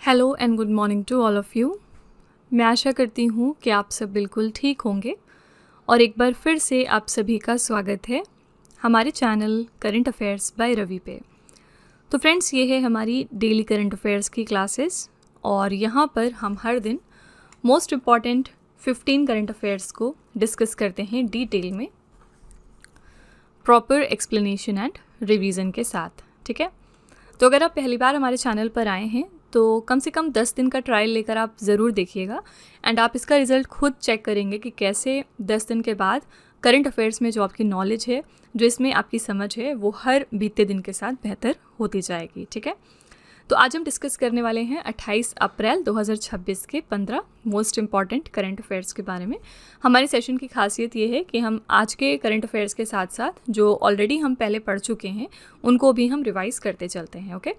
Hello and good morning to all of you. मैं आशा करती हूँ कि आप सब बिल्कुल ठीक होंगे और एक बार फिर से आप सभी का स्वागत है हमारे channel current affairs by Ravi पे। तो फ्रेंड्स, ये है हमारी डेली करंट अफेयर्स की क्लासेस और यहाँ पर हम हर दिन मोस्ट इम्पॉर्टेंट 15 करंट अफेयर्स को डिस्कस करते हैं डिटेल में, प्रॉपर एक्सप्लेनेशन एंड रिवीजन के साथ। ठीक है, तो अगर आप पहली बार हमारे चैनल पर आए हैं तो कम से कम 10 दिन का ट्रायल लेकर आप ज़रूर देखिएगा एंड आप इसका रिज़ल्ट खुद चेक करेंगे कि कैसे 10 दिन के बाद करंट अफेयर्स में जो आपकी नॉलेज है, जो इसमें आपकी समझ है, वो हर बीते दिन के साथ बेहतर होती जाएगी। ठीक है, तो आज हम डिस्कस करने वाले हैं 28 अप्रैल 2026 के 15 मोस्ट इम्पॉर्टेंट करंट अफेयर्स के बारे में। हमारे सेशन की खासियत ये है कि हम आज के करंट अफेयर्स के साथ साथ जो ऑलरेडी हम पहले पढ़ चुके हैं उनको भी हम रिवाइज़ करते चलते हैं। ओके,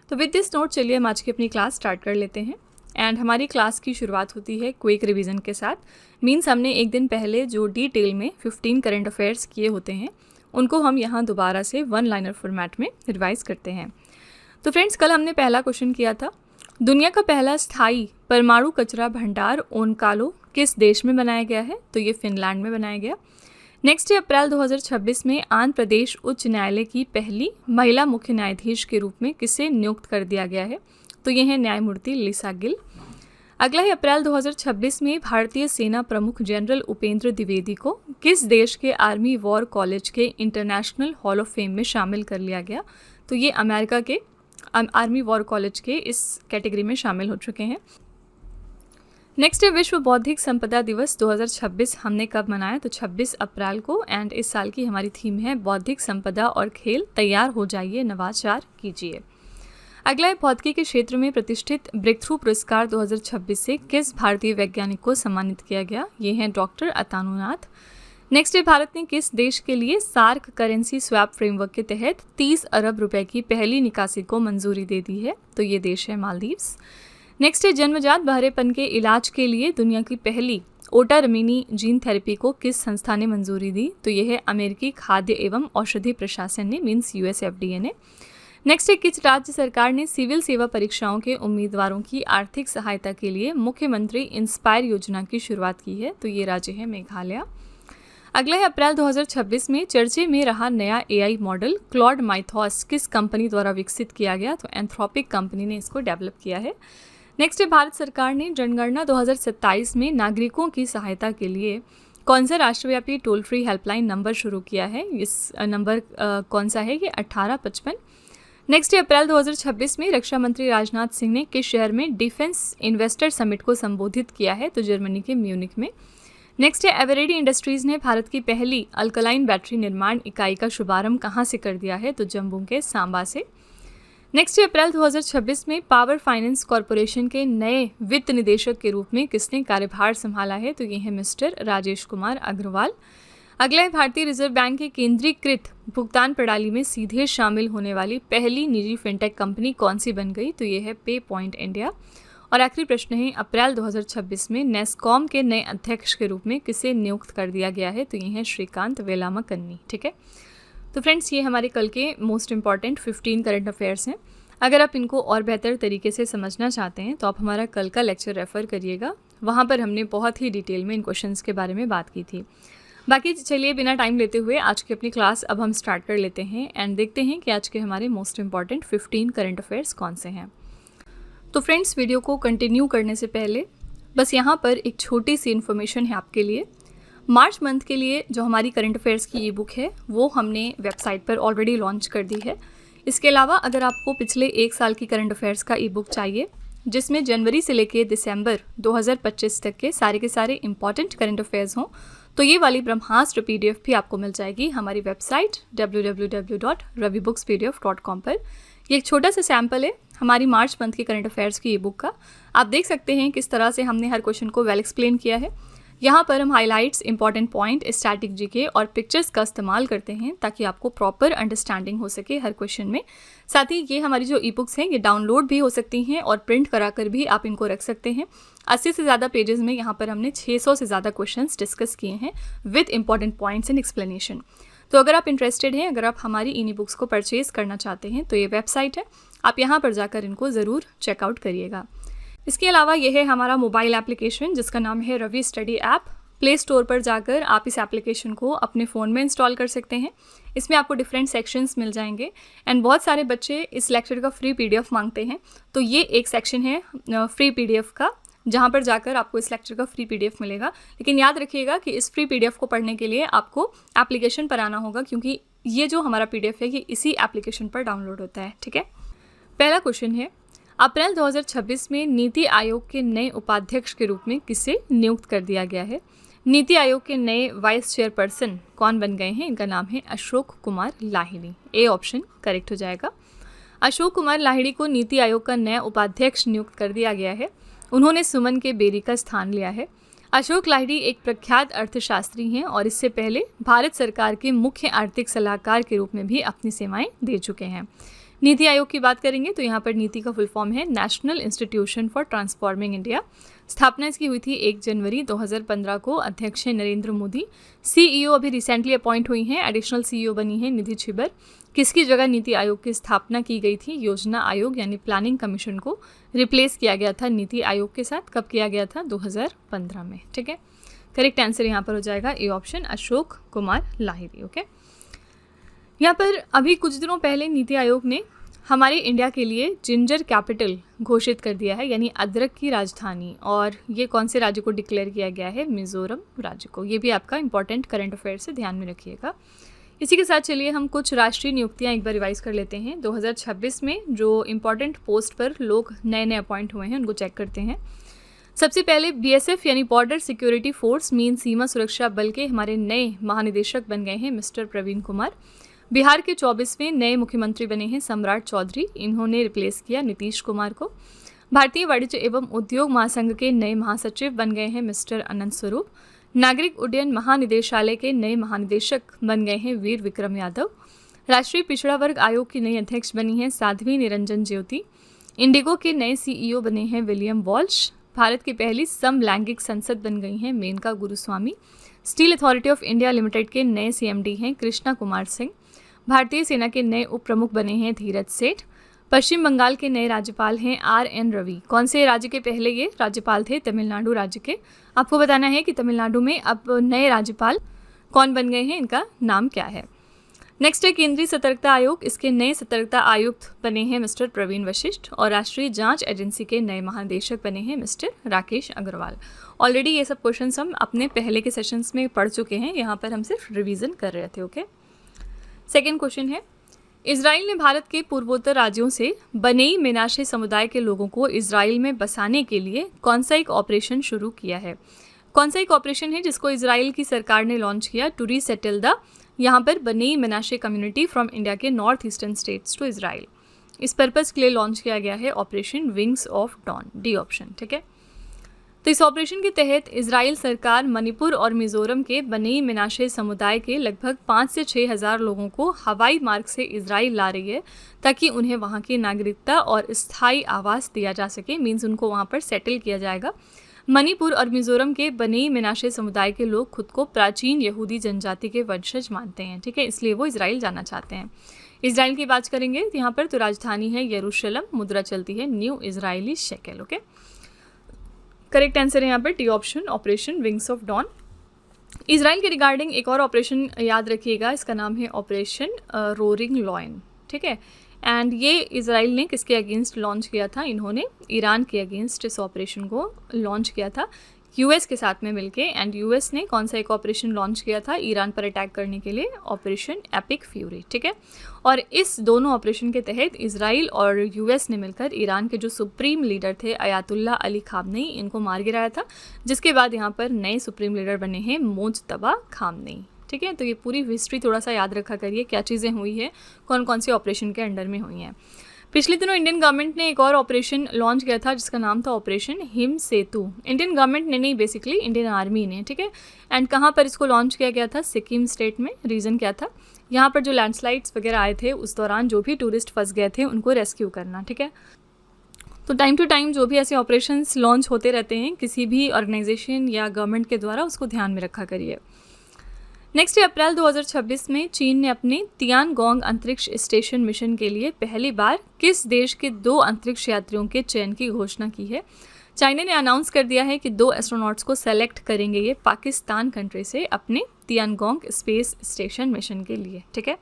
तो विद दिस नोट चलिए हम आज की अपनी क्लास स्टार्ट कर लेते हैं। एंड हमारी क्लास की शुरुआत होती है क्विक रिवीजन के साथ। मीन्स हमने एक दिन पहले जो डिटेल में 15 करंट अफेयर्स किए होते हैं उनको हम यहाँ दोबारा से वन लाइनर फॉर्मेट में रिवाइज़ करते हैं। तो फ्रेंड्स, कल हमने पहला क्वेश्चन किया था, दुनिया का पहला स्थायी परमाणु कचरा भंडार ओनकालो किस देश में बनाया गया है? तो ये फिनलैंड में बनाया गया। नेक्स्ट अप्रैल 2026 में आंध्र प्रदेश उच्च न्यायालय की पहली महिला मुख्य न्यायाधीश के रूप में किसे नियुक्त कर दिया गया है? तो ये है न्यायमूर्ति लिसा गिल। अगला है अप्रैल 2026 में भारतीय सेना प्रमुख जनरल उपेंद्र द्विवेदी को किस देश के आर्मी वॉर कॉलेज के इंटरनेशनल हॉल ऑफ फेम में शामिल कर लिया गया? तो ये अमेरिका के आर्मी वॉर कॉलेज के इस कैटेगरी में शामिल हो चुके हैं। नेक्स्ट है विश्व बौद्धिक संपदा दिवस 2026 हमने कब मनाया? तो 26 अप्रैल को। एंड इस साल की हमारी थीम है बौद्धिक संपदा और खेल, तैयार हो जाइए, नवाचार कीजिए। अगला है भौतिकी के क्षेत्र में प्रतिष्ठित ब्रेक थ्रू पुरस्कार 2026 से किस भारतीय वैज्ञानिक को सम्मानित किया गया? ये हैं डॉक्टर अतानुनाथ। नेक्स्ट है भारत ने किस देश के लिए सार्क करेंसी स्वैप फ्रेमवर्क के तहत 30 अरब रुपए की पहली निकासी को मंजूरी दे दी है? तो ये देश है मालदीव्स। नेक्स्ट है जन्मजात बहरेपन के इलाज के लिए दुनिया की पहली ओटारमीनी जीन थेरेपी को किस संस्था ने मंजूरी दी? तो ये है अमेरिकी खाद्य एवं औषधि प्रशासन ने, मीन्स US FDA ने। नेक्स्ट है किस राज्य सरकार ने सिविल सेवा परीक्षाओं के उम्मीदवारों की आर्थिक सहायता के लिए मुख्यमंत्री इंस्पायर योजना की शुरुआत की है? तो ये राज्य है मेघालय। अगला है अप्रैल 2026 में चर्चे में रहा नया AI मॉडल क्लॉड माइथॉस किस कंपनी द्वारा विकसित किया गया? तो एंथ्रोपिक कंपनी ने इसको डेवलप किया है। नेक्स्ट है भारत सरकार ने जनगणना 2027 में नागरिकों की सहायता के लिए कौन सा राष्ट्रव्यापी टोल फ्री हेल्पलाइन नंबर शुरू किया है? इस नंबर कौन सा है? ये 1855। नेक्स्ट है अप्रैल 2026 में रक्षा मंत्री राजनाथ सिंह ने किस शहर में डिफेंस इन्वेस्टर समिट को संबोधित किया है? तो जर्मनी के म्यूनिक में। नेक्स्ट है एवरेडी इंडस्ट्रीज ने भारत की पहली अल्कलाइन बैटरी निर्माण इकाई का शुभारंभ कहाँ से कर दिया है? तो जम्मू के सांबा से। नेक्स्ट है अप्रैल 2026 में पावर फाइनेंस कॉरपोरेशन के नए वित्त निदेशक के रूप में किसने कार्यभार संभाला है? तो ये है मिस्टर राजेश कुमार अग्रवाल। अगला है भारतीय रिजर्व बैंक की केंद्रीकृत भुगतान प्रणाली में सीधे शामिल होने वाली पहली निजी फिनटेक कंपनी कौन सी बन गई? तो ये है पे पॉइंट इंडिया। और आखिरी प्रश्न है अप्रैल 2026 में नेस्कॉम के नए अध्यक्ष के रूप में किसे नियुक्त कर दिया गया है? तो ये है श्रीकांत वेलामकन्नी। ठीक है, तो फ्रेंड्स, ये हमारे कल के मोस्ट इंपॉर्टेंट 15 करंट अफेयर्स हैं। अगर आप इनको और बेहतर तरीके से समझना चाहते हैं तो आप हमारा कल का लेक्चर रेफ़र करिएगा, वहाँ पर हमने बहुत ही डिटेल में इन क्वेश्चंस के बारे में बात की थी। बाकी चलिए बिना टाइम लेते हुए आज की अपनी क्लास अब हम स्टार्ट कर लेते हैं एंड देखते हैं कि आज के हमारे मोस्ट इंपॉर्टेंट 15 करंट अफेयर्स कौन से हैं। तो फ्रेंड्स, वीडियो को कंटिन्यू करने से पहले बस यहाँ पर एक छोटी सी इन्फॉर्मेशन है आपके लिए। मार्च मंथ के लिए जो हमारी करंट अफेयर्स की ई बुक है वो हमने वेबसाइट पर ऑलरेडी लॉन्च कर दी है। इसके अलावा अगर आपको पिछले एक साल की करंट अफेयर्स का ई बुक चाहिए जिसमें जनवरी से लेके दिसंबर 2025 तक के सारे इंपॉर्टेंट करंट अफेयर्स हों, तो ये वाली ब्रह्मास्त्र PDF भी आपको मिल जाएगी हमारी वेबसाइट www.ravibooks.pdf.com पर। ये एक छोटा सा सैम्पल है हमारी मार्च मंथ की करंट अफेयर्स की ई बुक का। आप देख सकते हैं किस तरह से हमने हर क्वेश्चन को वेल एक्सप्लेन किया है। यहाँ पर हम highlights, important point, static GK और पिक्चर्स का इस्तेमाल करते हैं ताकि आपको प्रॉपर अंडरस्टैंडिंग हो सके हर क्वेश्चन में। साथ ही ये हमारी जो ई बुक्स हैं ये डाउनलोड भी हो सकती हैं और प्रिंट कराकर भी आप इनको रख सकते हैं। 80 से ज़्यादा पेजेस में यहाँ पर हमने 600 से ज़्यादा क्वेश्चंस डिस्कस किए हैं with important points and explanation. तो अगर आप इंटरेस्टेड हैं, अगर आप हमारी इनी बुक्स को परचेज़ करना चाहते हैं तो ये वेबसाइट है, आप यहाँ पर जाकर इनको ज़रूर चेकआउट करिएगा। इसके अलावा यह है हमारा मोबाइल एप्लीकेशन जिसका नाम है Ravi study app. Play Store पर जाकर आप इस एप्लीकेशन को अपने फ़ोन में इंस्टॉल कर सकते हैं। इसमें आपको डिफरेंट सेक्शंस मिल जाएंगे एंड बहुत सारे बच्चे इस लेक्चर का फ्री पीडीएफ मांगते हैं, तो ये एक सेक्शन है फ्री पीडीएफ का, जहाँ पर जाकर आपको इस लेक्चर का फ्री पीडीएफ मिलेगा। लेकिन याद रखिएगा कि इस फ्री पीडीएफ को पढ़ने के लिए आपको एप्लीकेशन पर आना होगा, क्योंकि ये जो हमारा पीडीएफ है ये इसी एप्लीकेशन पर डाउनलोड होता है। ठीक है, पहला क्वेश्चन है, अप्रैल 2026 में नीति आयोग के नए उपाध्यक्ष के रूप में किसे नियुक्त कर दिया गया है? नीति आयोग के नए वाइस चेयरपर्सन कौन बन गए हैं? इनका नाम है Ashok Kumar Lahiri. A option correct हो जाएगा। अशोक कुमार लाहिड़ी को नीति आयोग का नया उपाध्यक्ष नियुक्त कर दिया गया है। उन्होंने सुमन के बेरी का स्थान लिया है। अशोक लाहिड़ी एक प्रख्यात अर्थशास्त्री हैं और इससे पहले भारत सरकार के मुख्य आर्थिक सलाहकार के रूप में भी अपनी सेवाएं दे चुके हैं। नीति आयोग की बात करेंगे तो यहाँ पर नीति का फुल फॉर्म है national institution for transforming India. स्थापना इसकी हुई थी 1 जनवरी 2015 को। अध्यक्ष हैं नरेंद्र मोदी। सीईओ अभी रिसेंटली अपॉइंट हुई हैं। एडिशनल सीईओ बनी है निधि छिबर। किसकी जगह नीति आयोग की स्थापना की गई थी? योजना आयोग यानी प्लानिंग कमीशन को रिप्लेस किया गया था नीति आयोग के साथ। कब किया गया था? 2015 में। ठीक है, करेक्ट आंसर यहाँ पर हो जाएगा A option Ashok Kumar Lahiri. Okay, यहाँ पर अभी कुछ दिनों पहले नीति आयोग ने हमारे इंडिया के लिए जिंजर कैपिटल घोषित कर दिया है, यानी अदरक की राजधानी। और ये कौन से राज्य को डिक्लेयर किया गया है? मिजोरम राज्य को। ये भी आपका इंपॉर्टेंट करंट अफेयर से ध्यान में रखिएगा। इसी के साथ चलिए हम कुछ राष्ट्रीय नियुक्तियां एक बार रिवाइज कर लेते हैं। 2026 में जो इंपॉर्टेंट पोस्ट पर लोग नए नए अपॉइंट हुए हैं उनको चेक करते हैं। सबसे पहले बीएसएफ यानी बॉर्डर सिक्योरिटी फोर्स मीन सीमा सुरक्षा बल के हमारे नए महानिदेशक बन गए हैं मिस्टर प्रवीण कुमार। बिहार के 24वें नए मुख्यमंत्री बने हैं सम्राट चौधरी। इन्होंने रिप्लेस किया नीतीश कुमार को। भारतीय वाणिज्य एवं उद्योग महासंघ के नए महासचिव बन गए हैं मिस्टर अनंत स्वरूप। नागरिक उड्डयन महानिदेशालय के नए महानिदेशक बन गए हैं वीर विक्रम यादव। राष्ट्रीय पिछड़ा वर्ग आयोग की नई अध्यक्ष बनी हैं साध्वी निरंजन ज्योति। इंडिगो के नए सीईओ बने हैं विलियम वॉल्श। भारत की पहली समलैंगिक संसद बन गई हैं Menaka Guruswamy. Steel Authority of India Limited के नए सीएमडी हैं कृष्णा कुमार सिंह। भारतीय सेना के नए उप प्रमुख बने हैं धीरज सेठ। पश्चिम बंगाल के नए राज्यपाल हैं आर.एन. रवि। कौन से राज्य के पहले ये राज्यपाल थे? तमिलनाडु राज्य के। आपको बताना है कि तमिलनाडु में अब नए राज्यपाल कौन बन गए हैं, इनका नाम क्या है। नेक्स्ट है केंद्रीय सतर्कता आयोग। इसके नए सतर्कता आयुक्त बने हैं मिस्टर प्रवीण वशिष्ठ। और राष्ट्रीय जांच एजेंसी के नए महानिदेशक बने हैं मिस्टर राकेश अग्रवाल। ऑलरेडी ये सब क्वेश्चन हम अपने पहले के सेशंस में पढ़ चुके हैं, यहाँ पर हम सिर्फ रिविजन कर रहे थे। ओके, सेकेंड क्वेश्चन है, इजराइल ने भारत के पूर्वोत्तर राज्यों से बनेई मेनाशे समुदाय के लोगों को इजराइल में बसाने के लिए कौन सा एक ऑपरेशन शुरू किया है? कौन सा एक ऑपरेशन है जिसको इजराइल की सरकार ने लॉन्च किया टू रीसेटल द यहाँ पर Bnei Menashe community from India के north eastern states to Israel? इस पर्पज़ के लिए लॉन्च किया गया है operation Wings of Dawn. D option. ठीक है, तो इस ऑपरेशन के तहत इजराइल सरकार मणिपुर और मिजोरम के बनेई मेनाशे समुदाय के लगभग 5 से 6 हज़ार लोगों को हवाई मार्ग से इजराइल ला रही है ताकि उन्हें वहां की नागरिकता और स्थायी आवास दिया जा सके। मीन्स उनको वहां पर सेटल किया जाएगा। मणिपुर और मिजोरम के बनेई मेनाशे समुदाय के लोग खुद को प्राचीन यहूदी जनजाति के वंशज मानते हैं। ठीक है, इसलिए वो इजराइल जाना चाहते हैं। इजराइल की बात करेंगे यहाँ पर तो राजधानी है यरूशलेम। मुद्रा चलती है New Israeli Shekel. Okay, correct answer है यहाँ पर D option operation Wings of Dawn. Israel के रिगार्डिंग एक और ऑपरेशन याद रखिएगा, इसका नाम है ऑपरेशन रोरिंग लॉयन। ठीक है, एंड ये इजराइल ने किसके अगेंस्ट लॉन्च किया था? इन्होंने ईरान के अगेंस्ट इस ऑपरेशन को लॉन्च किया था यूएस के साथ में मिलके। एंड यूएस ने कौन सा एक ऑपरेशन लॉन्च किया था ईरान पर अटैक करने के लिए? Operation epic fury. ठीक है, और इस दोनों ऑपरेशन के तहत इजराइल और यूएस ने मिलकर ईरान के जो सुप्रीम लीडर थे अयातुल्ला अली खामनेई, इनको मार गिराया था, जिसके बाद यहाँ पर नए सुप्रीम लीडर बने हैं मोज्तबा खामनेई। ठीक है, तो ये पूरी हिस्ट्री थोड़ा सा याद रखा करिए, क्या चीज़ें हुई है, कौन कौन सी ऑपरेशन के अंडर में हुई हैं। पिछले दिनों इंडियन गवर्नमेंट ने एक और ऑपरेशन लॉन्च किया था जिसका नाम था ऑपरेशन हिम सेतु। इंडियन गवर्नमेंट ने नहीं, बेसिकली इंडियन आर्मी ने। ठीक है, एंड कहाँ पर इसको लॉन्च किया गया था? सिक्किम स्टेट में। रीज़न क्या था? यहाँ पर जो लैंडस्लाइड्स वगैरह आए थे उस दौरान जो भी टूरिस्ट फंस गए थे उनको रेस्क्यू करना। ठीक है, तो टाइम टू टाइम जो भी ऐसे ऑपरेशंस लॉन्च होते रहते हैं किसी भी ऑर्गेनाइजेशन या गवर्नमेंट के द्वारा, उसको ध्यान में रखा करिए। नेक्स्ट है अप्रैल 2026 में चीन ने अपने तियानगोंग अंतरिक्ष स्टेशन मिशन के लिए पहली बार किस देश के 2 अंतरिक्ष यात्रियों के चयन की घोषणा की है। चाइना ने अनाउंस कर दिया है कि 2 एस्ट्रोनॉट्स को सेलेक्ट करेंगे ये पाकिस्तान कंट्री से अपने तियानगोंग स्पेस स्टेशन मिशन के लिए। ठीक है,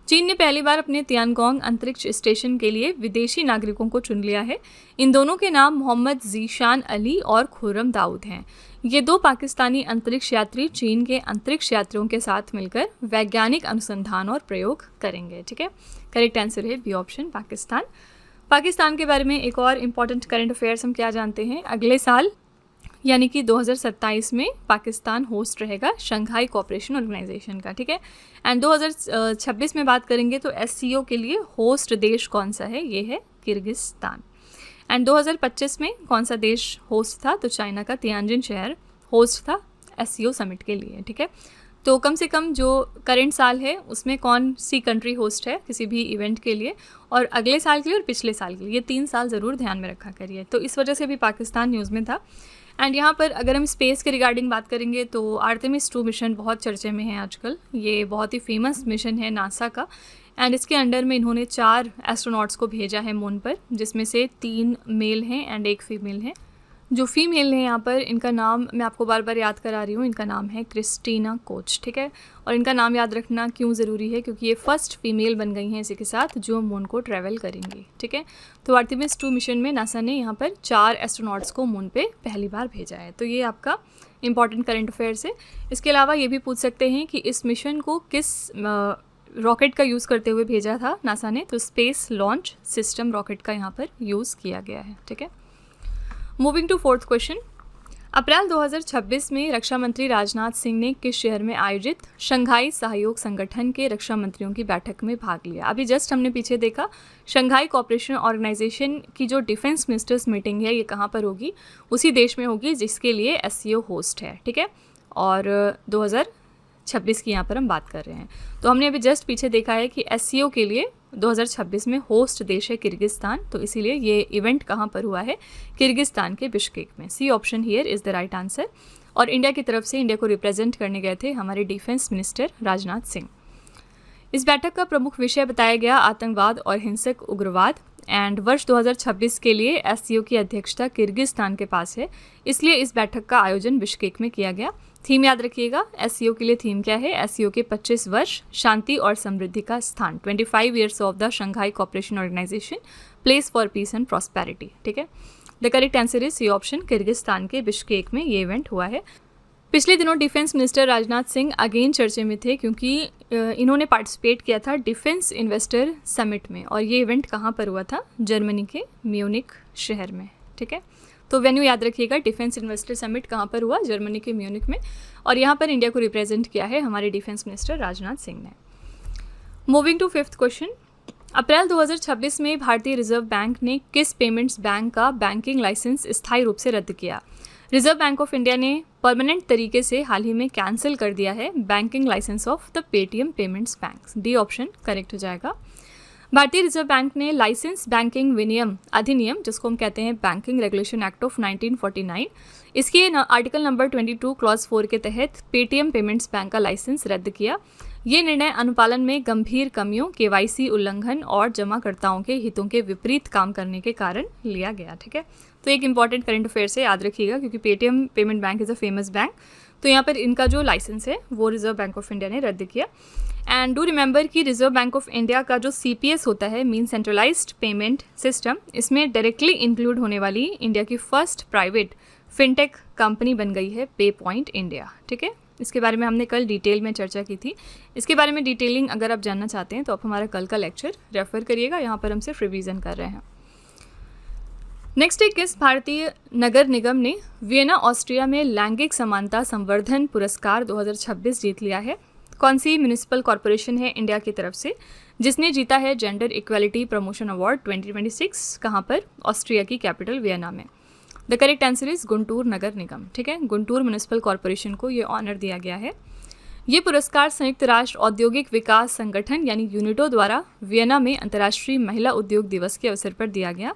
चीन ने पहली बार अपने तियानगोंग अंतरिक्ष स्टेशन के लिए विदेशी नागरिकों को चुन लिया है। इन दोनों के नाम मोहम्मद जीशान अली और खुर्रम दाऊद हैं। ये 2 पाकिस्तानी अंतरिक्ष यात्री चीन के अंतरिक्ष यात्रियों के साथ मिलकर वैज्ञानिक अनुसंधान और प्रयोग करेंगे। ठीक है, करेक्ट आंसर है बी ऑप्शन, पाकिस्तान। पाकिस्तान के बारे में एक और इम्पॉर्टेंट करंट अफेयर्स हम क्या जानते हैं। अगले साल यानी कि 2027 में पाकिस्तान होस्ट रहेगा शंघाई कोऑपरेशन ऑर्गेनाइजेशन का। ठीक है, एंड 2026 में बात करेंगे तो SCO के लिए होस्ट देश कौन सा है, ये है किर्गिस्तान। एंड 2025 में कौन सा देश होस्ट था, तो चाइना का तियानजिन शहर होस्ट था SCO समिट के लिए। ठीक है, तो कम से कम जो करंट साल है उसमें कौन सी कंट्री होस्ट है किसी भी इवेंट के लिए, और अगले साल के लिए और पिछले साल के लिए, ये 3 साल ज़रूर ध्यान में रखा करिए। तो इस वजह से भी पाकिस्तान न्यूज़ में था। एंड यहाँ पर अगर हम स्पेस के रिगार्डिंग बात करेंगे तो आर्टेमिस 2 मिशन बहुत चर्चे में है आजकल। ये बहुत ही फेमस मिशन है नासा का, एंड इसके अंडर में इन्होंने 4 एस्ट्रोनॉट्स को भेजा है मून पर, जिसमें से 3 मेल हैं एंड 1 फीमेल है। जो फीमेल है यहाँ पर, इनका नाम मैं आपको बार बार याद करा रही हूँ, इनका नाम है क्रिस्टीना कोच। ठीक है, और इनका नाम याद रखना क्यों ज़रूरी है, क्योंकि ये फर्स्ट फीमेल बन गई हैं इसी के साथ जो मून को ट्रैवल करेंगी। ठीक है, तो आर्टेमिस 2 मिशन में नासा ने यहाँ पर 4 एस्ट्रोनॉट्स को मून पे पहली बार भेजा है। तो ये आपका इंपॉर्टेंट करंट अफेयर्स है। इसके अलावा ये भी पूछ सकते हैं कि इस मिशन को किस रॉकेट का यूज़ करते हुए भेजा था नासा ने, तो स्पेस लॉन्च सिस्टम रॉकेट का यहाँ पर यूज़ किया गया है। ठीक है, मूविंग टू 4th क्वेश्चन। अप्रैल 2026 में रक्षा मंत्री राजनाथ सिंह ने किस शहर में आयोजित शंघाई सहयोग संगठन के रक्षा मंत्रियों की बैठक में भाग लिया। अभी जस्ट हमने पीछे देखा, शंघाई कोऑपरेशन ऑर्गेनाइजेशन की जो डिफेंस मिनिस्टर्स मीटिंग है ये कहाँ पर होगी, उसी देश में होगी जिसके लिए SCO होस्ट है। ठीक है, और 2026 की यहाँ पर हम बात कर रहे हैं। तो हमने अभी जस्ट पीछे देखा है कि SCO के लिए 2026 में होस्ट देश है किर्गिस्तान, तो इसीलिए ये इवेंट कहाँ पर हुआ है, किर्गिस्तान के बिश्केक में। C option here is the right answer. और इंडिया की तरफ से इंडिया को रिप्रेजेंट करने गए थे हमारे डिफेंस मिनिस्टर राजनाथ सिंह। इस बैठक का प्रमुख विषय बताया गया आतंकवाद और हिंसक उग्रवाद। एंड वर्ष 2026 के लिए SCO की अध्यक्षता किर्गिस्तान के पास है, इसलिए इस बैठक का आयोजन बिश्केक में किया गया। थीम याद रखिएगा, SCO के लिए थीम क्या है, SCO के 25 वर्ष शांति और समृद्धि का स्थान, 25 years of the Shanghai Cooperation Organisation, place for peace and prosperity. ठीक है, the correct answer is C option, Kyrgyzstan के बिश्केक में ये इवेंट हुआ है। पिछले दिनों defence minister Rajnath Singh again चर्चे में थे, क्योंकि इन्होंने पार्टिसिपेट किया था डिफेंस इन्वेस्टर समिट में, और ये इवेंट कहाँ पर हुआ था, जर्मनी के म्यूनिक शहर में। ठीक है, तो वेन्यू याद रखिएगा, डिफेंस इन्वेस्टर समिट कहाँ पर हुआ, जर्मनी के म्यूनिक में, और यहाँ पर इंडिया को रिप्रेजेंट किया है हमारे डिफेंस मिनिस्टर राजनाथ सिंह ने। Moving to 5th question. अप्रैल 2026 में भारतीय रिजर्व बैंक ने किस पेमेंट्स बैंक का बैंकिंग लाइसेंस स्थायी रूप से रद्द किया। रिजर्व बैंक ऑफ इंडिया ने परमानेंट तरीके से हाल ही में कैंसिल कर दिया है banking licence of the Paytm payments bank. D option correct हो जाएगा। भारतीय रिजर्व बैंक ने लाइसेंस बैंकिंग विनियम अधिनियम, जिसको हम कहते हैं बैंकिंग रेगुलेशन एक्ट ऑफ 1949, इसके आर्टिकल नंबर 22 क्लॉज 4 के तहत पेटीएम पेमेंट्स बैंक का लाइसेंस रद्द किया। ये निर्णय अनुपालन में गंभीर कमियों, KYC उल्लंघन और जमाकर्ताओं के हितों के विपरीत काम करने के कारण लिया गया। ठीक है, तो एक इंपॉर्टेंट करंट अफेयर से याद रखिएगा, क्योंकि Paytm payment bank is a famous bank, तो यहाँ पर इनका जो लाइसेंस है वो रिजर्व बैंक ऑफ इंडिया ने रद्द किया। एंड डू रिमेंबर कि रिजर्व बैंक ऑफ इंडिया का जो CPS होता है, मीन सेंट्रलाइज्ड पेमेंट सिस्टम, इसमें डायरेक्टली इंक्लूड होने वाली इंडिया की फर्स्ट प्राइवेट फिनटेक कंपनी बन गई है पे पॉइंट इंडिया। ठीक है, इसके बारे में हमने कल डिटेल में चर्चा की थी। इसके बारे में डिटेलिंग अगर आप जानना चाहते हैं तो आप हमारा कल का लेक्चर रेफर करिएगा, यहाँ पर हम सिर्फ रिवीजन कर रहे हैं। नेक्स्ट है, किस भारतीय नगर निगम ने वियना ऑस्ट्रिया में लैंगिक समानता संवर्धन पुरस्कार 2026 जीत लिया है। कौन सी म्यूनिसिपल कॉरपोरेशन है इंडिया की तरफ से जिसने जीता है जेंडर इक्वालिटी प्रमोशन अवार्ड 2026, कहाँ पर, ऑस्ट्रिया की कैपिटल वियना में। The correct answer is Guntur नगर निगम। ठीक है, गुंटूर म्यूनिसिपल कॉरपोरेशन को ये ऑनर दिया गया है। ये पुरस्कार संयुक्त राष्ट्र औद्योगिक विकास संगठन यानी यूनिटो द्वारा वियना में अंतर्राष्ट्रीय महिला उद्योग दिवस के अवसर पर दिया गया।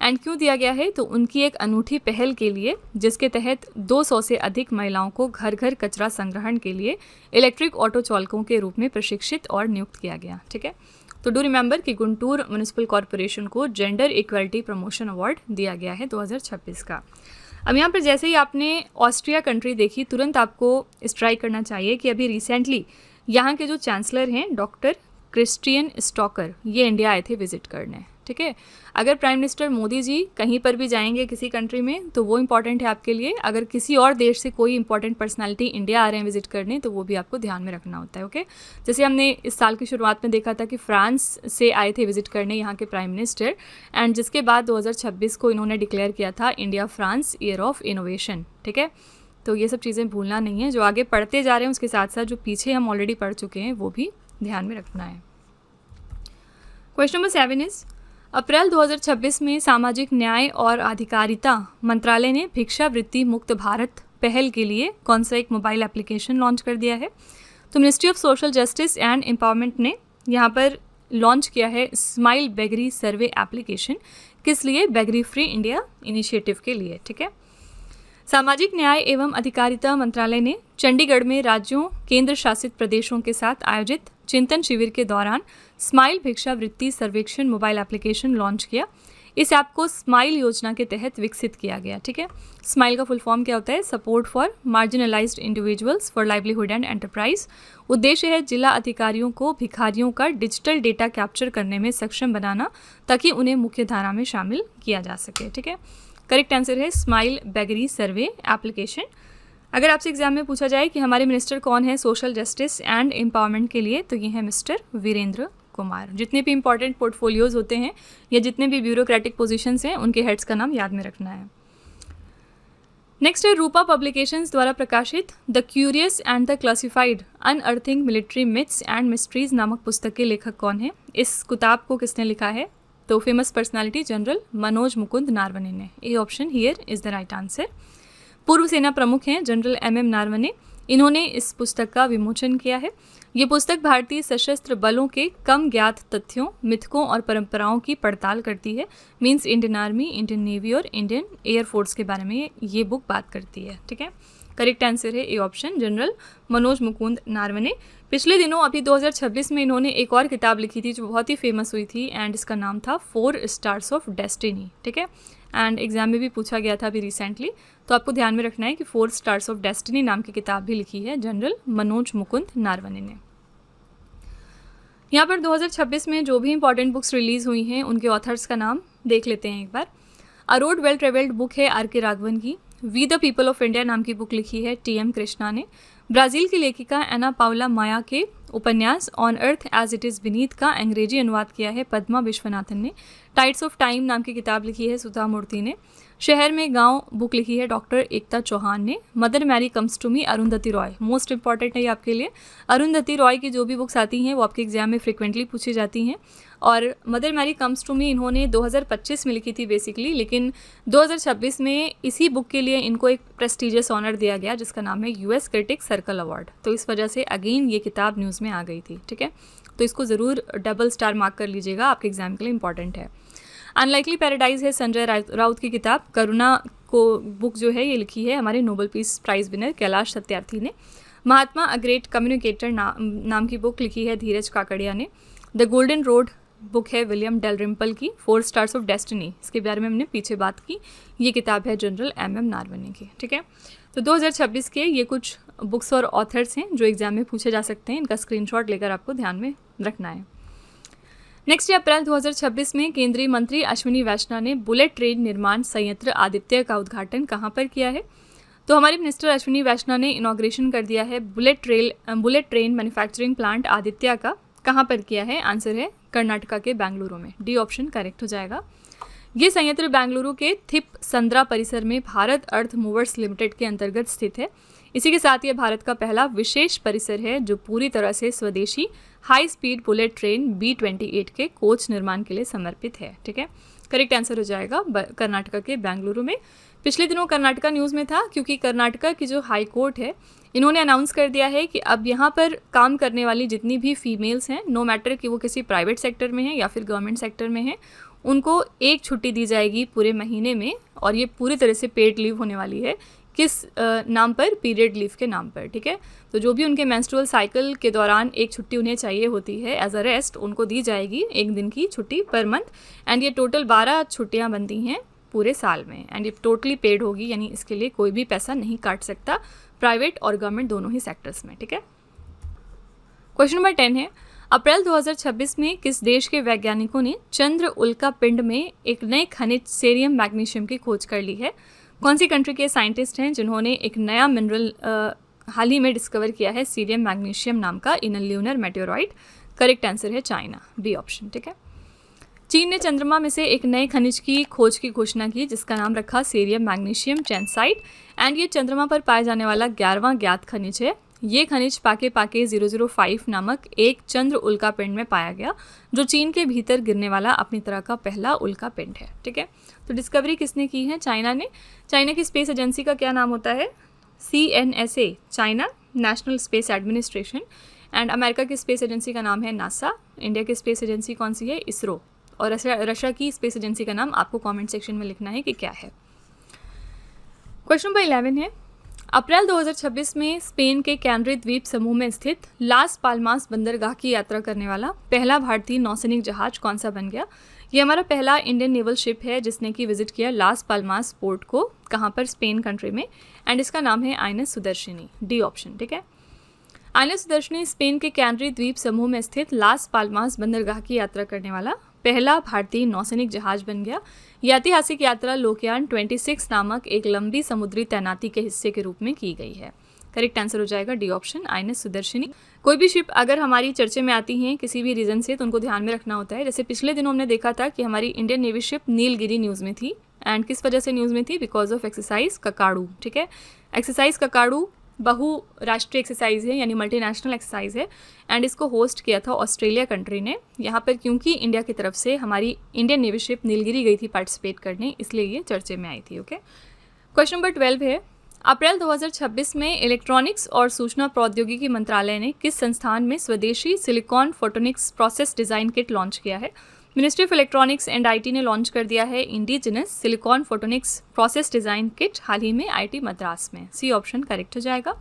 एंड क्यों दिया गया है, तो उनकी एक अनूठी पहल के लिए जिसके तहत 200 से अधिक महिलाओं को घर घर कचरा संग्रहण के लिए इलेक्ट्रिक ऑटो चालकों के रूप में प्रशिक्षित और नियुक्त किया गया। ठीक है, तो डू रिमेंबर कि गुंटूर म्युनिसिपल कॉरपोरेशन को जेंडर इक्वलिटी प्रमोशन अवार्ड दिया गया है 2026 का। अब यहाँ पर जैसे ही आपने ऑस्ट्रिया कंट्री देखी, तुरंत आपको स्ट्राइक करना चाहिए कि अभी रिसेंटली यहाँ के जो चांसलर हैं डॉक्टर क्रिस्टियन स्टॉकर, ये इंडिया आए थे विजिट करने। ठीक है, अगर प्राइम मिनिस्टर मोदी जी कहीं पर भी जाएंगे किसी कंट्री में तो वो इम्पॉर्टेंट है आपके लिए। अगर किसी और देश से कोई इंपॉर्टेंट पर्सनालिटी इंडिया आ रहे हैं विजिट करने तो वो भी आपको ध्यान में रखना होता है। ओके, जैसे हमने इस साल की शुरुआत में देखा था कि फ्रांस से आए थे विजिट करने यहाँ के प्राइम मिनिस्टर, एंड जिसके बाद 2026 को इन्होंने डिक्लेयर किया था India France year of innovation. ठीक है, तो ये सब चीज़ें भूलना नहीं है। जो आगे पढ़ते जा रहे हैं उसके साथ साथ जो पीछे हम ऑलरेडी पढ़ चुके हैं वो भी ध्यान में रखना है। क्वेश्चन नंबर 7 इज, अप्रैल 2026 में सामाजिक न्याय और अधिकारिता मंत्रालय ने भिक्षावृत्ति मुक्त भारत पहल के लिए कौन सा एक मोबाइल एप्लीकेशन लॉन्च कर दिया है? तो ministry of social justice and empowerment ने यहाँ पर लॉन्च किया है स्माइल बेगरी सर्वे एप्लीकेशन। किस लिए? बेगरी फ्री इंडिया इनिशिएटिव के लिए। ठीक है, सामाजिक न्याय एवं अधिकारिता मंत्रालय ने चंडीगढ़ में राज्यों केंद्र शासित प्रदेशों के साथ आयोजित चिंतन शिविर के दौरान स्माइल भिक्षावृत्ति सर्वेक्षण मोबाइल एप्लीकेशन लॉन्च किया। इस ऐप को स्माइल योजना के तहत विकसित किया गया। ठीक है, स्माइल का फुल फॉर्म क्या होता है? Support for marginalised individuals for livelihood and enterprise. उद्देश्य है जिला अधिकारियों को भिखारियों का डिजिटल डेटा कैप्चर करने में सक्षम बनाना ताकि उन्हें मुख्य धारा में शामिल किया जा सके। ठीक है, करेक्ट आंसर है स्माइल बेगरी सर्वे एप्लीकेशन। अगर आपसे एग्जाम में पूछा जाए कि हमारे मिनिस्टर कौन है सोशल जस्टिस एंड एम्पावरमेंट के लिए, तो ये है मिस्टर वीरेंद्र कुमार। जितने भी इंपॉर्टेंट पोर्टफोलियोज होते हैं या जितने भी ब्यूरोक्रेटिक पोजीशंस हैं उनके हेड्स का नाम याद में रखना है। नेक्स्ट है रूपा पब्लिकेशंस द्वारा प्रकाशित the curious and the classified unearthing military myths and mysteries नामक पुस्तक के लेखक कौन है? इस किताब को किसने लिखा है? तो famous personality general Manoj Mukund Naravane ने। A option here is the right answer. पूर्व सेना प्रमुख हैं जनरल MM नारवने, इन्होंने इस पुस्तक का विमोचन किया है। ये पुस्तक भारतीय सशस्त्र बलों के कम ज्ञात तथ्यों, मिथकों और परंपराओं की पड़ताल करती है। Means Indian army, Indian navy और इंडियन एयरफोर्स के बारे में ये बुक बात करती है। ठीक है, करेक्ट आंसर है A option general Manoj Mukund Naravane. पिछले दिनों अभी 2026 में इन्होंने एक और किताब लिखी थी जो बहुत ही फेमस हुई थी एंड इसका नाम था 4 स्टार्स ऑफ डेस्टिनी। ठीक है, एंड एग्जाम में भी पूछा गया था अभी रिसेंटली, तो आपको ध्यान में रखना है कि 4 स्टार्स ऑफ डेस्टिनी नाम की किताब भी लिखी है जनरल मनोज मुकुंद नारवने ने। यहाँ पर 2026 में जो भी इंपॉर्टेंट बुक्स रिलीज़ हुई हैं उनके ऑथर्स का नाम देख लेते हैं एक बार। A road well travelled book है RK राघवन की। We the people of India नाम की बुक लिखी है TM कृष्णा ने। ब्राज़ील की लेखिका एना पाउला माया के उपन्यास on earth as it is beneath का अंग्रेजी अनुवाद किया है पद्मा विश्वनाथन ने। टाइड्स ऑफ टाइम नाम की किताब लिखी है सुधा मूर्ति ने। शहर में गांव बुक लिखी है डॉक्टर एकता चौहान ने। Mother Mary comes to me Arundhati Roy, most important है ये आपके लिए। अरुंधति रॉय की जो भी बुक्स आती हैं वो आपके एग्जाम में फ्रिक्वेंटली पूछी जाती हैं। और Mother Mary comes to me इन्होंने 2025 में लिखी थी बेसिकली, लेकिन 2026 में इसी बुक के लिए इनको एक प्रेस्टिजियस ऑनर दिया गया जिसका नाम है US क्रिटिक सर्कल अवार्ड। तो इस वजह से अगेन ये किताब न्यूज़ में आ गई थी। ठीक है, तो इसको ज़रूर डबल स्टार मार्क कर लीजिएगा, आपके एग्जाम के लिए इंपॉर्टेंट है। अनलाइकली पैराडाइज है संजय राउत की किताब। करुणा को बुक जो है ये लिखी है हमारे Nobel peace prize winner Kailash Satyarthi ने। महात्मा अ ग्रेट कम्युनिकेटर नाम की बुक लिखी है धीरज काकड़िया ने। द गोल्डन रोड बुक है विलियम डेलरिम्पल की। 4 स्टार्स ऑफ डेस्टिनी, इसके बारे में हमने पीछे बात की, ये किताब है जनरल MM नारवने की। ठीक है, तो 2026 के ये कुछ बुक्स और ऑथर्स हैं जो एग्जाम में पूछे जा सकते हैं, इनका स्क्रीनशॉट लेकर आपको ध्यान में रखना है। नेक्स्ट अप्रैल 2026 में केंद्रीय मंत्री अश्विनी वैष्णव ने बुलेट ट्रेन निर्माण संयंत्र आदित्य का उद्घाटन कहाँ पर किया है? तो हमारे मिनिस्टर अश्विनी वैष्णव ने इनॉग्रेशन कर दिया है bullet train manufacturing plant Aditya का। कहाँ पर किया है? आंसर है कर्नाटका के बेंगलुरु में। डी ऑप्शन करेक्ट हो जाएगा। ये संयंत्र बेंगलुरु के थिप संद्रा परिसर में भारत अर्थ मूवर्स लिमिटेड के अंतर्गत स्थित है। इसी के साथ ये भारत का पहला विशेष परिसर है जो पूरी तरह से स्वदेशी high speed bullet train B28 के कोच निर्माण के लिए समर्पित है। ठीक है, करेक्ट आंसर हो जाएगा कर्नाटका के बेंगलुरु में। पिछले दिनों कर्नाटका न्यूज़ में था क्योंकि कर्नाटका की जो हाई कोर्ट है इन्होंने अनाउंस कर दिया है कि अब यहाँ पर काम करने वाली जितनी भी फीमेल्स हैं, नो मैटर कि वो किसी प्राइवेट सेक्टर में हैं या फिर गवर्नमेंट सेक्टर में हैं, उनको एक छुट्टी दी जाएगी पूरे महीने में, और ये पूरी तरह से पेड लीव होने वाली है। किस नाम पर? पीरियड लीव के नाम पर, ठीक है। तो जो भी उनके मेंस्ट्रुअल साइकिल के दौरान एक छुट्टी उन्हें चाहिए होती है एज अ रेस्ट, उनको दी जाएगी 1 दिन की छुट्टी पर मंथ, एंड ये टोटल 12 छुट्टियाँ बनती हैं पूरे साल में, एंड ये टोटली पेड होगी, यानी इसके लिए कोई भी पैसा नहीं काट सकता, प्राइवेट और गवर्नमेंट दोनों ही सेक्टर्स में, ठीक है। क्वेश्चन नंबर 10 है, अप्रैल 2026 में किस देश के वैज्ञानिकों ने चंद्र उल्का पिंड में एक नए खनिज सेरियम मैग्नीशियम की खोज कर ली है? कौन सी कंट्री के साइंटिस्ट हैं जिन्होंने एक नया मिनरल हाल ही में डिस्कवर किया है सीरियम मैग्नीशियम नाम का इन अ ल्यूनर मेटेओराइट? करेक्ट आंसर है चाइना, बी ऑप्शन, ठीक है। चीन ने चंद्रमा में से एक नए खनिज की खोज की घोषणा की जिसका नाम रखा सीरियम मैग्नीशियम चैनसाइट, एंड ये चंद्रमा पर पाया जाने वाला 11वां ज्ञात खनिज है। ये खनिज पाके 005 नामक एक चंद्र उल्का पिंड में पाया गया, जो चीन के भीतर गिरने वाला अपनी तरह का पहला उल्का पिंड है, ठीक है। तो डिस्कवरी किसने की है? चाइना ने। चाइना की स्पेस एजेंसी का क्या नाम होता है? CNSA, China national space administration, and America की स्पेस एजेंसी का नाम है नासा। इंडिया की स्पेस एजेंसी कौन सी है? इसरो। और रशिया की स्पेस एजेंसी का नाम आपको कमेंट सेक्शन में लिखना है कि क्या है। क्वेश्चन नंबर 11 है, अप्रैल 2026 में स्पेन के कैनरी द्वीप समूह में स्थित लास पाल्मास बंदरगाह की यात्रा करने वाला पहला भारतीय नौसैनिक जहाज कौन सा बन गया? ये हमारा पहला इंडियन नेवल शिप है जिसने कि विजिट किया लास पाल्मास पोर्ट को, कहाँ पर? स्पेन कंट्री में, एंड इसका नाम है आईएनएस सुदर्शनी, डी ऑप्शन, ठीक है। आईएनएस सुदर्शनी स्पेन के कैनरी द्वीप समूह में स्थित लास पाल्मास बंदरगाह की यात्रा करने वाला पहला भारतीय नौसैनिक जहाज बन गया। यह ऐतिहासिक यात्रा लोकयान 26 नामक एक लंबी समुद्री तैनाती के हिस्से के रूप में की गई है। करेक्ट आंसर हो जाएगा डी ऑप्शन, आईएनएस सुदर्शनी। कोई भी शिप अगर हमारी चर्चे में आती हैं किसी भी रीज़न से तो उनको ध्यान में रखना होता है। जैसे पिछले दिनों हमने देखा था कि हमारी Indian navy ship Nilgiri news में थी, एंड किस वजह से न्यूज़ में थी? बिकॉज ऑफ एक्सरसाइज ककाड़ू, ठीक है। एक्सरसाइज ककाड़ू बहुराष्ट्रीय एक्सरसाइज है, यानी मल्टीनेशनल एक्सरसाइज है, एंड इसको होस्ट किया था ऑस्ट्रेलिया कंट्री ने। यहाँ पर क्योंकि इंडिया की तरफ से हमारी इंडियन नेवी शिप नीलगिरी गई थी पार्टिसिपेट करने, इसलिए ये चर्चे में आई थी, ओके। क्वेश्चन नंबर 12 है, अप्रैल 2026 में इलेक्ट्रॉनिक्स और सूचना प्रौद्योगिकी मंत्रालय ने किस संस्थान में स्वदेशी silicon photonics process design kit launch किया है? Ministry of electronics and IT ने लॉन्च कर दिया है indigenous silicon photonics process design kit हाल ही में आईटी मद्रास में, सी ऑप्शन करेक्ट हो जाएगा।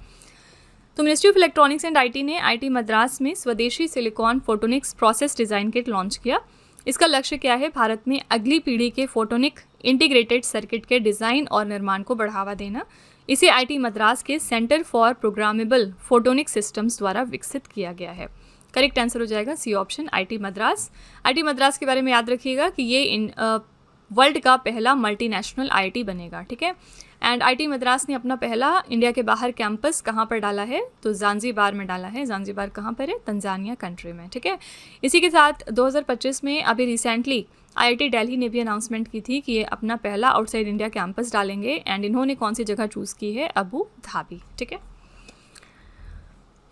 तो ministry of electronics and IT ने आईटी मद्रास में स्वदेशी silicon photonics process design kit launch किया। इसका लक्ष्य क्या है? भारत में अगली पीढ़ी के फोटोनिक इंटीग्रेटेड सर्किट के डिज़ाइन और निर्माण को बढ़ावा देना। इसे आईटी मद्रास के centre for programmable photonic systems द्वारा विकसित किया गया है। करेक्ट आंसर हो जाएगा C option, IT Madras. IT Madras के बारे में याद रखिएगा कि ये वर्ल्ड का पहला मल्टीनेशनल आईटी बनेगा, ठीक है। एंड आईटी मद्रास ने अपना पहला इंडिया के बाहर कैंपस कहाँ पर डाला है? तो ज़ांज़ीबार में डाला है। ज़ांज़ीबार कहाँ पर है? तंजानिया कंट्री में, ठीक है। इसी के साथ 2025 में अभी रिसेंटली आईआईटी दिल्ली ने भी अनाउंसमेंट की थी कि ये अपना पहला आउटसाइड इंडिया कैंपस डालेंगे, एंड इन्होंने कौन सी जगह चूज़ की है? अबू धाबी, ठीक है।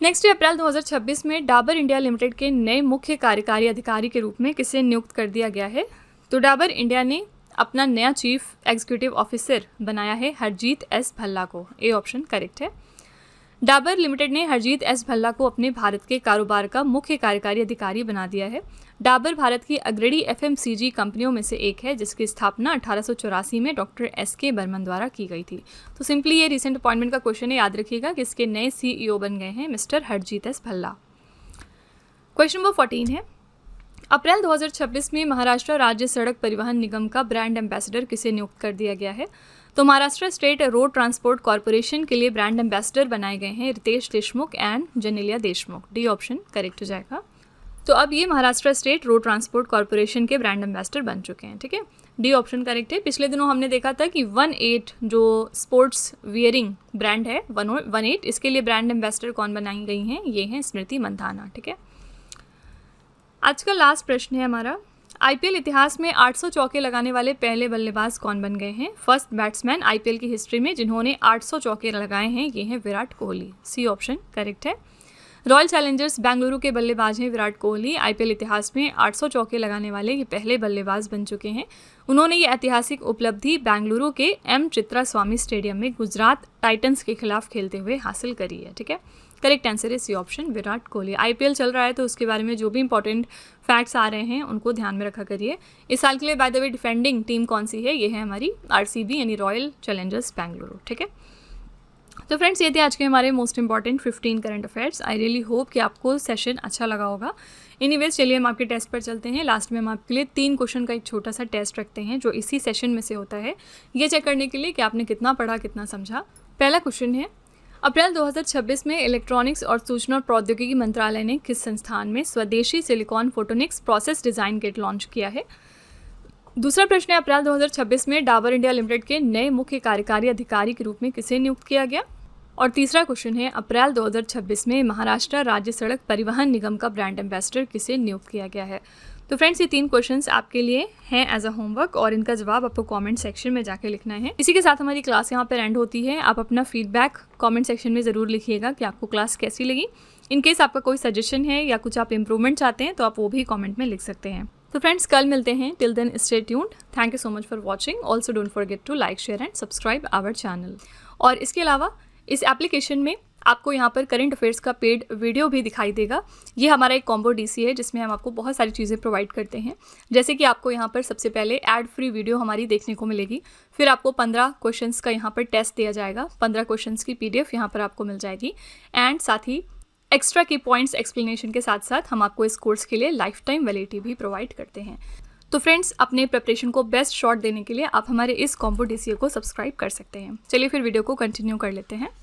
नेक्स्ट है, अप्रैल 2026 में डाबर इंडिया लिमिटेड के नए मुख्य कार्यकारी अधिकारी के रूप में किसे नियुक्त कर दिया गया है? तो डाबर इंडिया ने अपना नया चीफ एग्जीक्यूटिव ऑफिसर बनाया है हरजीत एस भल्ला को, ए ऑप्शन करेक्ट है। डाबर लिमिटेड ने हरजीत एस भल्ला को अपने भारत के कारोबार का मुख्य कार्यकारी अधिकारी बना दिया है। डाबर भारत की अग्रणी एफएमसीजी कंपनियों में से एक है जिसकी स्थापना 1884 में डॉक्टर SK बर्मन द्वारा की गई थी। तो सिंपली ये रिसेंट अपॉइंटमेंट का क्वेश्चन है, याद रखिएगा कि इसके नए CEO बन गए हैं mister Harjeet S Bhalla. Question number 14 है, अप्रैल 2026 में महाराष्ट्र राज्य सड़क परिवहन निगम का ब्रांड एम्बेसडर किसे नियुक्त कर दिया गया है? तो Maharashtra state road transport corporation के लिए ब्रांड एम्बेसडर बनाए गए हैं Ritesh Deshmukh and Genelia Deshmukh, D option correct हो जाएगा। तो अब ये Maharashtra state road transport corporation के ब्रांड एम्बेसडर बन चुके हैं, ठीक है। डी ऑप्शन करेक्ट है। पिछले दिनों हमने देखा था कि 18 जो स्पोर्ट्स वियरिंग ब्रांड है 18, इसके लिए ब्रांड एम्बेसडर कौन बनाई गई हैं? ये हैं स्मृति मंधाना, ठीक है। आज का लास्ट प्रश्न है हमारा, आईपीएल इतिहास में 800 चौके लगाने वाले पहले बल्लेबाज कौन बन गए हैं? फर्स्ट बैट्समैन आईपीएल की हिस्ट्री में जिन्होंने 800 चौके लगाए हैं ये हैं Virat Kohli, C option correct है। रॉयल चैलेंजर्स बेंगलुरु के बल्लेबाज हैं विराट कोहली। आईपीएल इतिहास में 800 चौके लगाने वाले ये पहले बल्लेबाज बन चुके हैं। उन्होंने ये ऐतिहासिक उपलब्धि बेंगलुरु के एम चित्रास्वामी स्टेडियम में गुजरात टाइटंस के खिलाफ खेलते हुए हासिल करी है। ठीक है, करेक्ट आंसर है C option, Virat Kohli. IPL चल रहा है तो उसके बारे में जो भी इंपॉर्टेंट फैक्ट्स आ रहे हैं उनको ध्यान में रखा करिए। इस साल के लिए by the way defending team कौन सी है, ये है हमारी आरसीबी यानी रॉयल चैलेंजर्स बेंगलुरु। ठीक है, तो फ्रेंड्स ये थे आज के हमारे most important 15 current affairs. I really hope कि आपको सेशन अच्छा लगा होगा। एनीवेज चलिए हम आपके टेस्ट पर चलते हैं। लास्ट में हम आपके लिए 3 क्वेश्चन का एक छोटा सा टेस्ट रखते हैं जो इसी सेशन में से होता है, ये चेक करने के लिए कि आपने कितना पढ़ा कितना समझा। पहला क्वेश्चन है, अप्रैल 2026 में इलेक्ट्रॉनिक्स और सूचना और प्रौद्योगिकी मंत्रालय ने किस संस्थान में स्वदेशी silicon photonics process design kit launch किया है। दूसरा प्रश्न है, अप्रैल 2026 में डाबर इंडिया लिमिटेड के नए मुख्य कार्यकारी अधिकारी के रूप में किसे नियुक्त किया गया। और तीसरा क्वेश्चन है, अप्रैल 2026 में महाराष्ट्र राज्य सड़क परिवहन निगम का ब्रांड एम्बेसडर किसे नियुक्त किया गया है। तो फ्रेंड्स ये 3 क्वेश्चंस आपके लिए हैं एज अ होमवर्क और इनका जवाब आपको कमेंट सेक्शन में जाके लिखना है। इसी के साथ हमारी क्लास यहाँ पर एंड होती है। आप अपना फीडबैक कमेंट सेक्शन में ज़रूर लिखिएगा कि आपको क्लास कैसी लगी। इन केस आपका कोई सजेशन है या कुछ आप इम्प्रूवमेंट चाहते हैं तो आप वो भी कमेंट में लिख सकते हैं। तो फ्रेंड्स कल मिलते हैं। Till then stay tuned. Thank you so much for watching. Also don't forget to like share and subscribe our channel. और इसके अलावा इस एप्लीकेशन में आपको यहाँ पर करंट अफेयर्स का पेड वीडियो भी दिखाई देगा। ये हमारा एक कॉम्बो डीसी है जिसमें हम आपको बहुत सारी चीज़ें प्रोवाइड करते हैं, जैसे कि आपको यहाँ पर सबसे पहले एड फ्री वीडियो हमारी देखने को मिलेगी। फिर आपको 15 क्वेश्चंस का यहाँ पर टेस्ट दिया जाएगा। 15 क्वेश्चंस की PDF यहाँ पर आपको मिल जाएगी। एंड साथ ही एक्स्ट्रा की पॉइंट्स एक्सप्लेनेशन के साथ साथ हम आपको इस कोर्स के लिए लाइफ टाइम वैलिडिटी भी प्रोवाइड करते हैं। तो फ्रेंड्स अपने प्रिपरेशन को बेस्ट शॉट देने के लिए आप हमारे इस कॉम्बो डीसी को सब्सक्राइब कर सकते हैं। चलिए फिर वीडियो को कंटिन्यू कर लेते हैं।